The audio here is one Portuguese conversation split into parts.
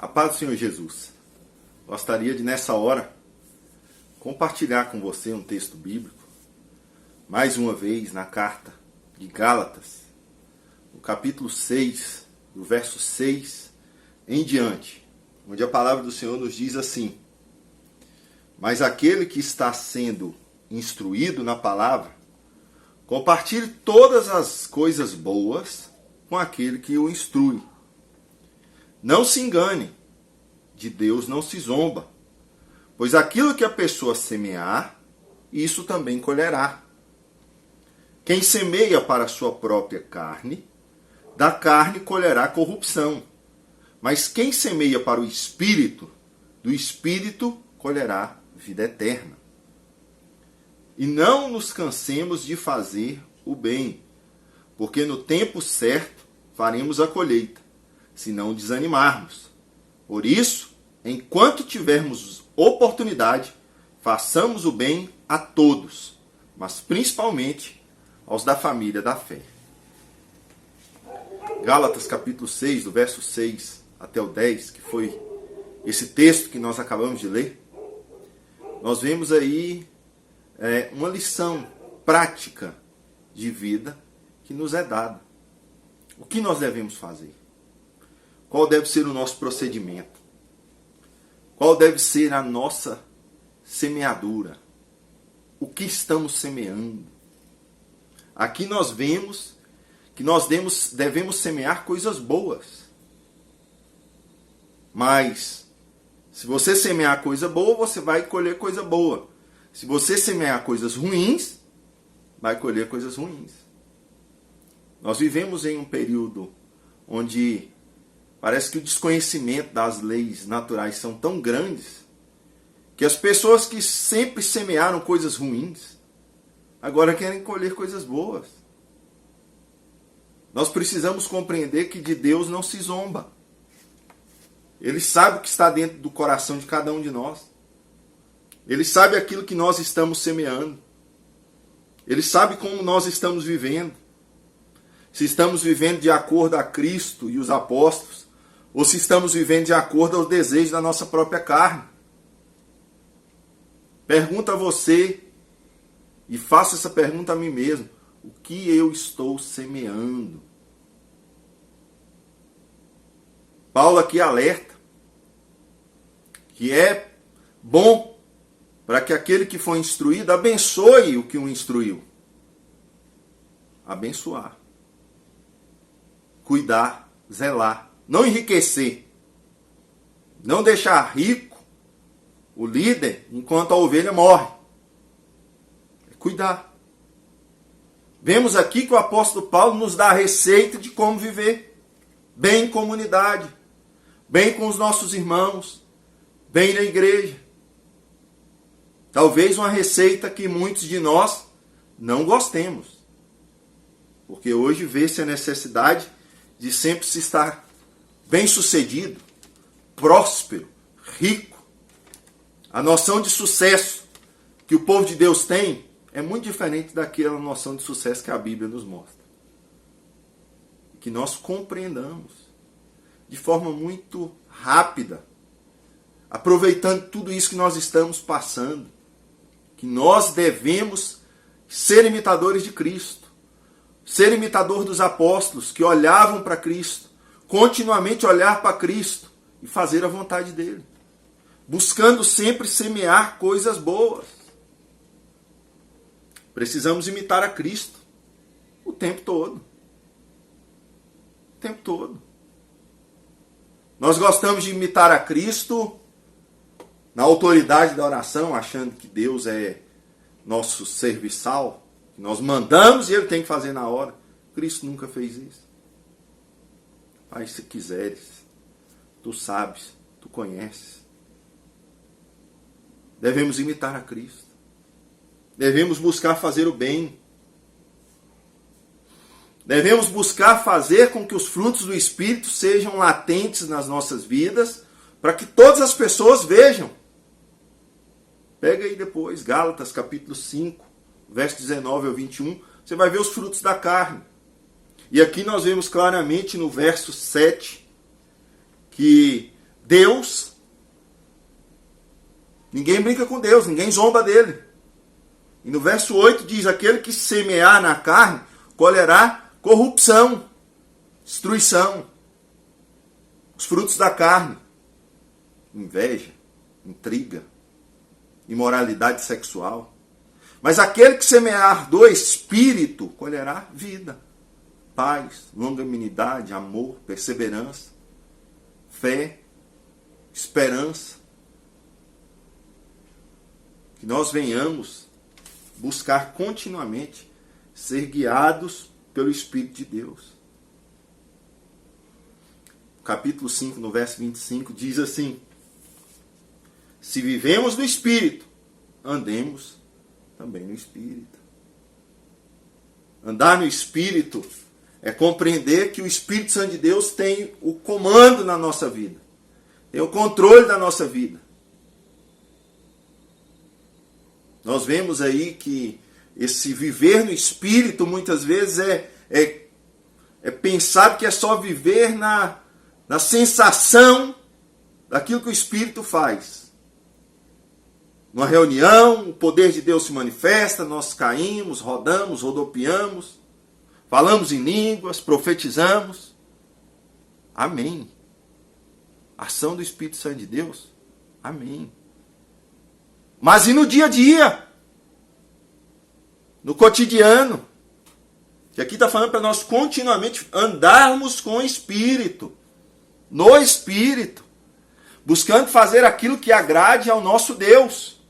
A paz do Senhor Jesus. Gostaria de, nessa hora, compartilhar com você um texto bíblico, mais uma vez na carta de Gálatas, no capítulo 6, do verso 6 em diante, onde a palavra do Senhor nos diz assim: mas aquele que está sendo instruído na palavra, compartilhe todas as coisas boas com aquele que o instrui. Não se engane, de Deus não se zomba, pois aquilo que a pessoa semear, isso também colherá. Quem semeia para a sua própria carne, da carne colherá corrupção. Mas quem semeia para o Espírito, do Espírito colherá vida eterna. E não nos cansemos de fazer o bem, porque no tempo certo faremos a colheita, se não desanimarmos. Por isso, enquanto tivermos oportunidade, façamos o bem a todos, mas principalmente aos da família da fé. Gálatas capítulo 6, do verso 6 até o 10, que foi esse texto que nós acabamos de ler, nós vemos aí uma lição prática de vida que nos é dada. O que nós devemos fazer? Qual deve ser o nosso procedimento? Qual deve ser a nossa semeadura? O que estamos semeando? Aqui nós vemos que nós devemos semear coisas boas. Mas, se você semear coisa boa, você vai colher coisa boa. Se você semear coisas ruins, vai colher coisas ruins. Nós vivemos em um período onde parece que o desconhecimento das leis naturais são tão grandes que as pessoas que sempre semearam coisas ruins agora querem colher coisas boas. Nós precisamos compreender que de Deus não se zomba. Ele sabe o que está dentro do coração de cada um de nós. Ele sabe aquilo que nós estamos semeando. Ele sabe como nós estamos vivendo. Se estamos vivendo de acordo a Cristo e os apóstolos, ou se estamos vivendo de acordo aos desejos da nossa própria carne. Pergunta a você, e faço essa pergunta a mim mesmo: o que eu estou semeando? Paulo aqui alerta que é bom para que aquele que foi instruído abençoe o que o instruiu. Abençoar. Cuidar, zelar. Não enriquecer. Não deixar rico o líder enquanto a ovelha morre. É cuidar. Vemos aqui que o apóstolo Paulo nos dá a receita de como viver. Bem em comunidade. Bem com os nossos irmãos. Bem na igreja. Talvez uma receita que muitos de nós não gostemos. Porque hoje vê-se a necessidade de sempre se estar bem-sucedido, próspero, rico. A noção de sucesso que o povo de Deus tem é muito diferente daquela noção de sucesso que a Bíblia nos mostra. Que nós compreendamos de forma muito rápida, aproveitando tudo isso que nós estamos passando, que nós devemos ser imitadores de Cristo, ser imitador dos apóstolos que olhavam para Cristo, continuamente olhar para Cristo e fazer a vontade dele, buscando sempre semear coisas boas. Precisamos imitar a Cristo o tempo todo. O tempo todo. Nós gostamos de imitar a Cristo na autoridade da oração, achando que Deus é nosso serviçal, que nós mandamos e Ele tem que fazer na hora. Cristo nunca fez isso. Pai, se quiseres, tu sabes, tu conheces. Devemos imitar a Cristo. Devemos buscar fazer o bem. Devemos buscar fazer com que os frutos do Espírito sejam latentes nas nossas vidas, para que todas as pessoas vejam. Pega aí depois, Gálatas capítulo 5, verso 19 ao 21, você vai ver os frutos da carne. E aqui nós vemos claramente no verso 7 que Deus. Ninguém brinca com Deus, ninguém zomba dele. E no verso 8 diz: aquele que semear na carne, colherá corrupção, destruição. Os frutos da carne: inveja, intriga, imoralidade sexual. Mas aquele que semear do Espírito, colherá vida, paz, longanimidade, amor, perseverança, fé, esperança. Que nós venhamos buscar continuamente ser guiados pelo Espírito de Deus. Capítulo 5, no verso 25, diz assim: se vivemos no Espírito, andemos também no Espírito. Andar no Espírito é compreender que o Espírito Santo de Deus tem o comando na nossa vida, tem o controle da nossa vida. Nós vemos aí que esse viver no Espírito muitas vezes é pensado que é só viver na sensação daquilo que o Espírito faz. Numa reunião, o poder de Deus se manifesta, nós caímos, rodamos, rodopiamos, falamos em línguas, profetizamos. Amém. Ação do Espírito Santo de Deus. Amém. Mas e no dia a dia? No cotidiano? Que aqui está falando para nós continuamente andarmos com o Espírito. No Espírito. Buscando fazer aquilo que agrade ao nosso Deus.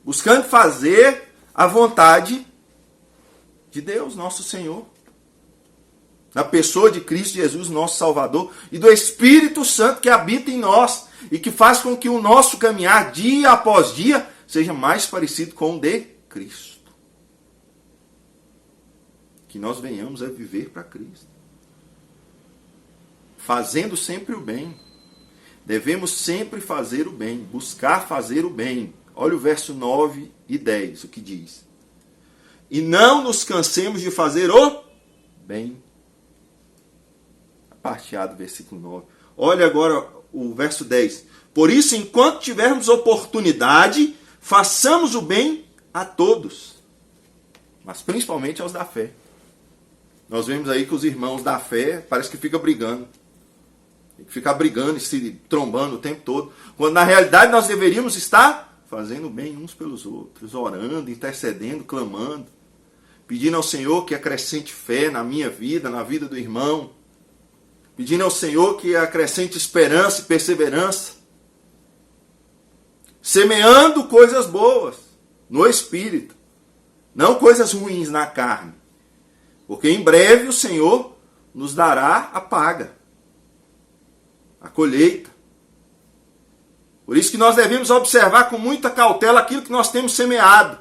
Buscando fazer a vontade de Deus, nosso Senhor. Na pessoa de Cristo Jesus, nosso Salvador. E do Espírito Santo que habita em nós. E que faz com que o nosso caminhar dia após dia seja mais parecido com o de Cristo. Que nós venhamos a viver para Cristo. Fazendo sempre o bem. Devemos sempre fazer o bem. Buscar fazer o bem. Olha o verso 9 e 10, o que diz. E não nos cansemos de fazer o bem. A parte A do versículo 9. Olha agora o verso 10. Por isso, enquanto tivermos oportunidade, façamos o bem a todos. Mas principalmente aos da fé. Nós vemos aí que os irmãos da fé parece que ficam brigando. Tem que ficar brigando e se trombando o tempo todo. Quando na realidade nós deveríamos estar fazendo bem uns pelos outros. Orando, intercedendo, clamando. Pedindo ao Senhor que acrescente fé na minha vida, na vida do irmão. Pedindo ao Senhor que acrescente esperança e perseverança. Semeando coisas boas no Espírito. Não coisas ruins na carne. Porque em breve o Senhor nos dará a paga. A colheita. Por isso que nós devemos observar com muita cautela aquilo que nós temos semeado.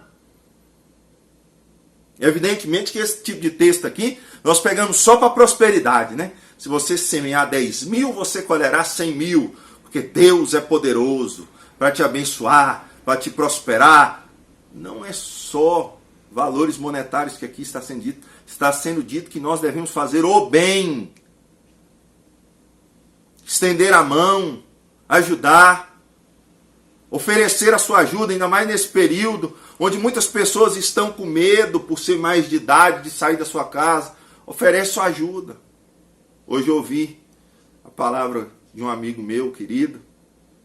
Evidentemente que esse tipo de texto aqui, nós pegamos só para prosperidade, né? Se você semear 10 mil, você colherá 100 mil. Porque Deus é poderoso para te abençoar, para te prosperar. Não é só valores monetários que aqui está sendo dito. Está sendo dito que nós devemos fazer o bem. Estender a mão, ajudar, oferecer a sua ajuda, ainda mais nesse período, onde muitas pessoas estão com medo, por ser mais de idade, de sair da sua casa. Oferece sua ajuda. Hoje eu ouvi a palavra de um amigo meu, querido,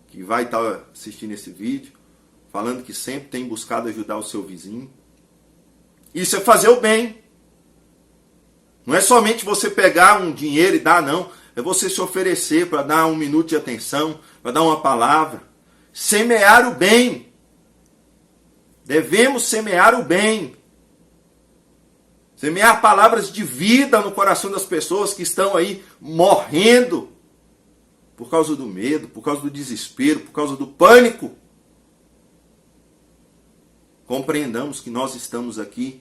que vai estar assistindo esse vídeo, falando que sempre tem buscado ajudar o seu vizinho. Isso é fazer o bem. Não é somente você pegar um dinheiro e dar, não. É você se oferecer para dar um minuto de atenção, para dar uma palavra. Semear o bem. Devemos semear o bem. Semear palavras de vida no coração das pessoas que estão aí morrendo por causa do medo, por causa do desespero, por causa do pânico. Compreendamos que nós estamos aqui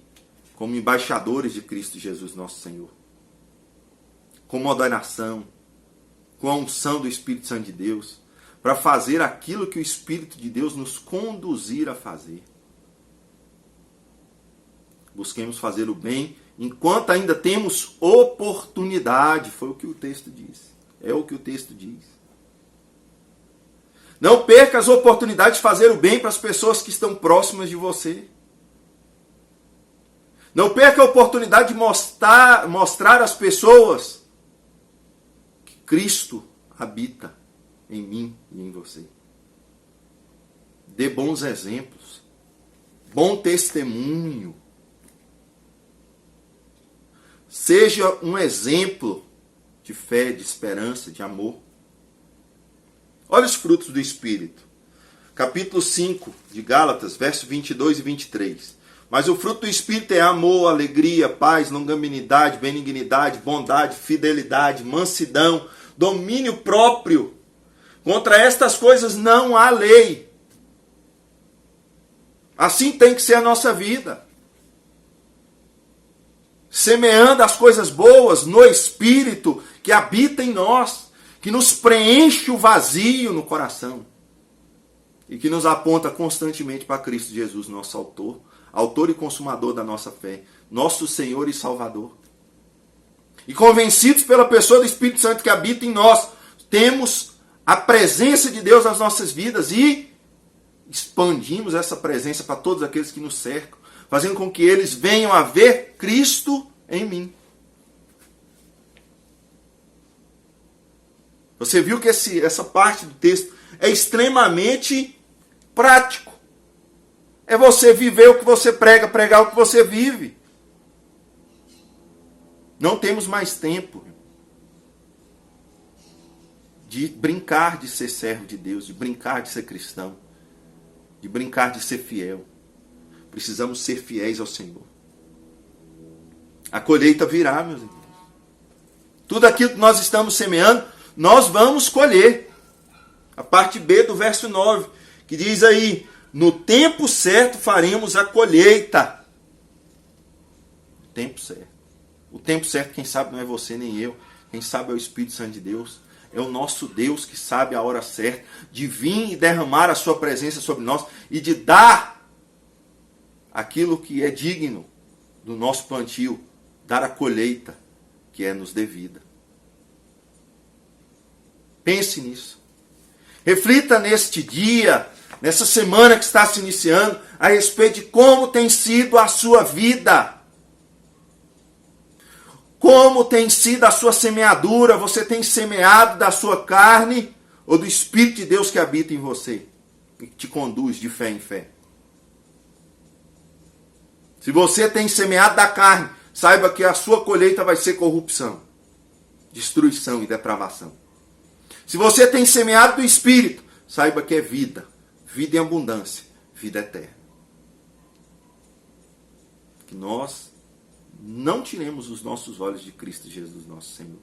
como embaixadores de Cristo Jesus, nosso Senhor. Com moderação, com a unção do Espírito Santo de Deus, para fazer aquilo que o Espírito de Deus nos conduzir a fazer. Busquemos fazer o bem enquanto ainda temos oportunidade, foi o que o texto diz. É o que o texto diz. Não perca as oportunidades de fazer o bem para as pessoas que estão próximas de você. Não perca a oportunidade de mostrar às pessoas que Cristo habita em mim e em você. Dê bons exemplos. Bom testemunho. Seja um exemplo de fé, de esperança, de amor. Olha os frutos do Espírito. Capítulo 5 de Gálatas, versos 22 e 23. Mas o fruto do Espírito é amor, alegria, paz, longanimidade, benignidade, bondade, fidelidade, mansidão, domínio próprio. Contra estas coisas não há lei. Assim tem que ser a nossa vida. Semeando as coisas boas no Espírito que habita em nós, que nos preenche o vazio no coração e que nos aponta constantemente para Cristo Jesus, nosso autor e consumador da nossa fé, nosso Senhor e Salvador. E convencidos pela pessoa do Espírito Santo que habita em nós, temos a presença de Deus nas nossas vidas e expandimos essa presença para todos aqueles que nos cercam, fazendo com que eles venham a ver Cristo em mim. Você viu que essa parte do texto é extremamente prático. É você viver o que você prega, pregar o que você vive. Não temos mais tempo de brincar de ser servo de Deus, de brincar de ser cristão, de brincar de ser fiel. Precisamos ser fiéis ao Senhor. A colheita virá, meus irmãos. Tudo aquilo que nós estamos semeando, nós vamos colher. A parte B do verso 9, que diz aí: no tempo certo faremos a colheita. O tempo certo. O tempo certo, quem sabe, não é você nem eu. Quem sabe é o Espírito Santo de Deus. É o nosso Deus que sabe a hora certa de vir e derramar a sua presença sobre nós e de dar aquilo que é digno do nosso plantio, dar a colheita que é nos devida. Pense nisso. Reflita neste dia, nessa semana que está se iniciando, a respeito de como tem sido a sua vida. Como tem sido a sua semeadura? Você tem semeado da sua carne ou do Espírito de Deus que habita em você e que te conduz de fé em fé? Se você tem semeado da carne, saiba que a sua colheita vai ser corrupção, destruição e depravação. Se você tem semeado do Espírito, saiba que é vida, vida em abundância, vida eterna. Que nós não tiremos os nossos olhos de Cristo Jesus, nosso Senhor.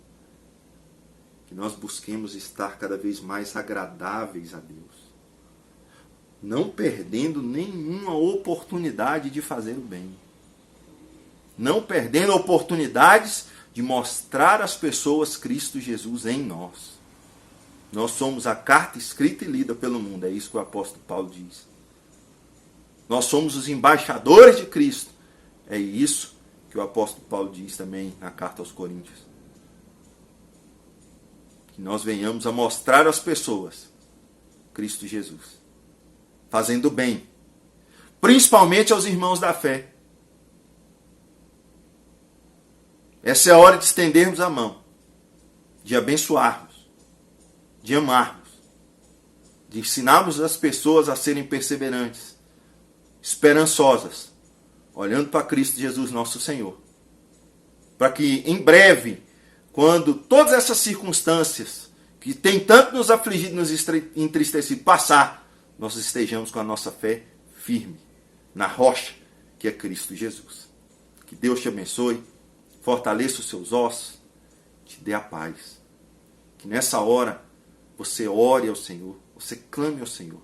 Que nós busquemos estar cada vez mais agradáveis a Deus. Não perdendo nenhuma oportunidade de fazer o bem. Não perdendo oportunidades de mostrar às pessoas Cristo Jesus em nós. Nós somos a carta escrita e lida pelo mundo. É isso que o apóstolo Paulo diz. Nós somos os embaixadores de Cristo. É isso que o apóstolo Paulo diz também na carta aos Coríntios. Que nós venhamos a mostrar às pessoas Cristo Jesus. Fazendo bem. Principalmente aos irmãos da fé. Essa é a hora de estendermos a mão. De abençoarmos. De amarmos. De ensinarmos as pessoas a serem perseverantes. Esperançosas. Olhando para Cristo Jesus, nosso Senhor. Para que em breve, quando todas essas circunstâncias que tem tanto nos afligido, nos entristecido, passar, nós estejamos com a nossa fé firme na rocha que é Cristo Jesus. Que Deus te abençoe, fortaleça os seus ossos, te dê a paz. Que nessa hora você ore ao Senhor, você clame ao Senhor,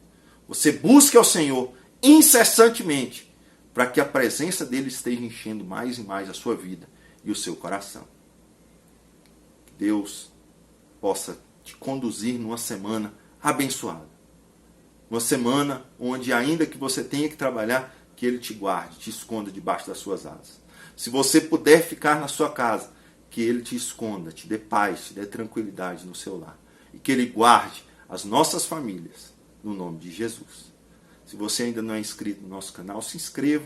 você busque ao Senhor incessantemente, para que a presença dele esteja enchendo mais e mais a sua vida e o seu coração. Que Deus possa te conduzir numa semana abençoada. Uma semana onde, ainda que você tenha que trabalhar, que ele te guarde, te esconda debaixo das suas asas. Se você puder ficar na sua casa, que Ele te esconda, te dê paz, te dê tranquilidade no seu lar. E que Ele guarde as nossas famílias, no nome de Jesus. Se você ainda não é inscrito no nosso canal, se inscreva.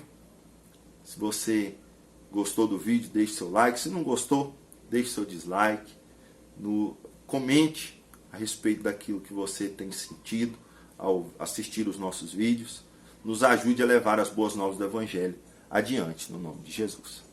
Se você gostou do vídeo, deixe seu like. Se não gostou, deixe seu dislike. Comente a respeito daquilo que você tem sentido ao assistir os nossos vídeos. Nos ajude a levar as boas novas do Evangelho adiante, no nome de Jesus.